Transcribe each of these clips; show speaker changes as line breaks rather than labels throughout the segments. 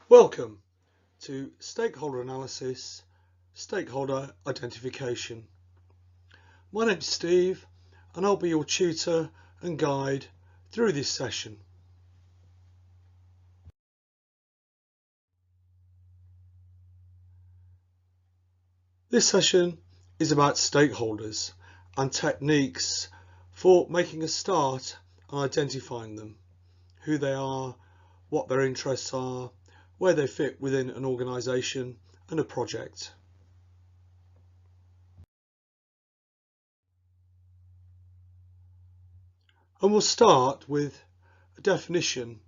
Welcome to Stakeholder Analysis, Stakeholder Identification. My name's Steve and I'll be your tutor and guide through this session. This session is about stakeholders and techniques for making a start and identifying them, who they are, what their interests are, where they fit within an organisation and a project. And we'll start with a definition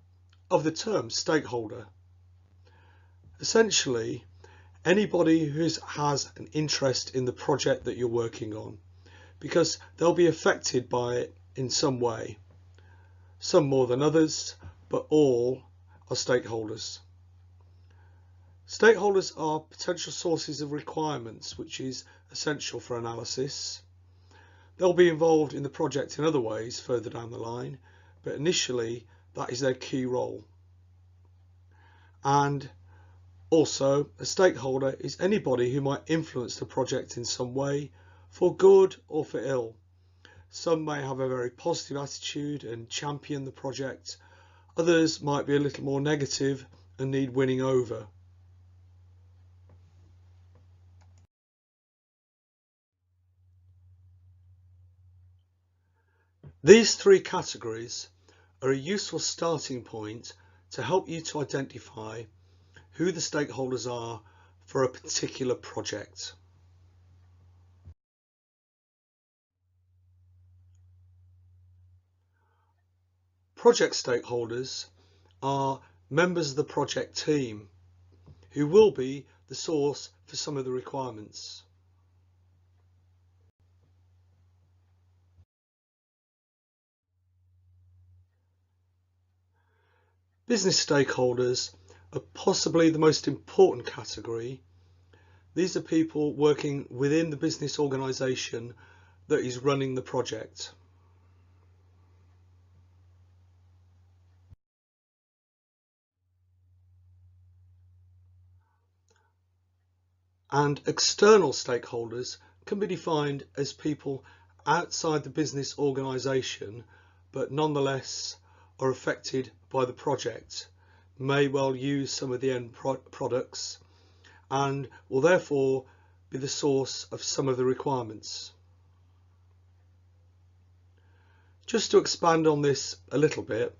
of the term stakeholder. Essentially, anybody who has an interest in the project that you're working on, because they'll be affected by it in some way. Some more than others, but all are stakeholders. Stakeholders are potential sources of requirements, which is essential for analysis. They'll be involved in the project in other ways further down the line, but initially that is their key role. And also, a stakeholder is anybody who might influence the project in some way, for good or for ill. Some may have a very positive attitude and champion the project. Others might be a little more negative and need winning over. These three categories are a useful starting point to help you to identify who the stakeholders are for a particular project. Project stakeholders are members of the project team who will be the source for some of the requirements. Business stakeholders are possibly the most important category. These are people working within the business organisation that is running the project. And external stakeholders can be defined as people outside the business organisation, but nonetheless are affected by the project, may well use some of the end products, and will therefore be the source of some of the requirements. Just to expand on this a little bit,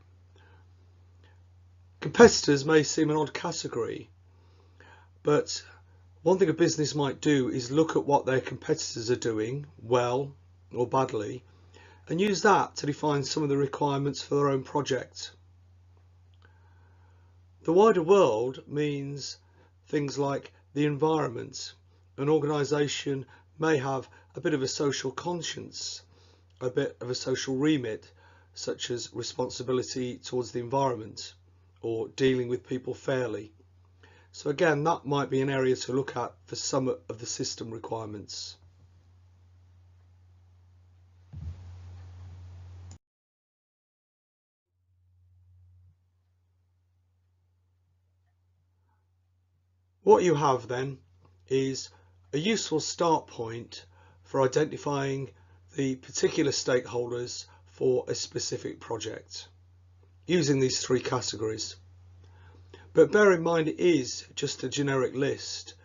competitors may seem an odd category, but one thing a business might do is look at what their competitors are doing, well or badly, and use that to define some of the requirements for their own project. The wider world means things like the environment. An organisation may have a bit of a social conscience, a bit of a social remit, such as responsibility towards the environment or dealing with people fairly. So again, that might be an area to look at for some of the system requirements. What you have then is a useful start point for identifying the particular stakeholders for a specific project using these three categories. But bear in mind it is just a generic list.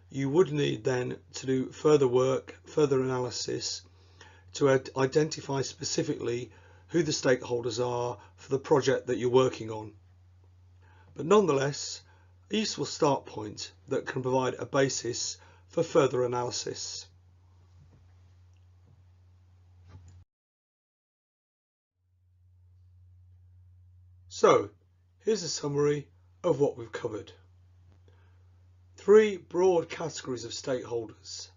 You would need then to do further work, further analysis to identify specifically who the stakeholders are for the project that you're working on. But nonetheless, a useful start point that can provide a basis for further analysis. So, here's a summary of what we've covered. Three broad categories of stakeholders,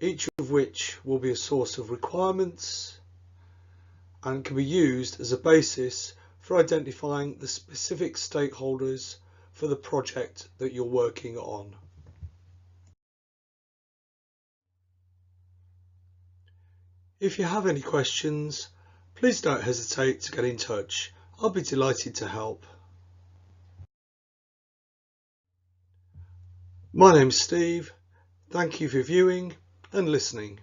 each of which will be a source of requirements and can be used as a basis for identifying the specific stakeholders for the project that you're working on. If you have any questions, please don't hesitate to get in touch. I'll be delighted to help. My name's Steve. Thank you for viewing and listening.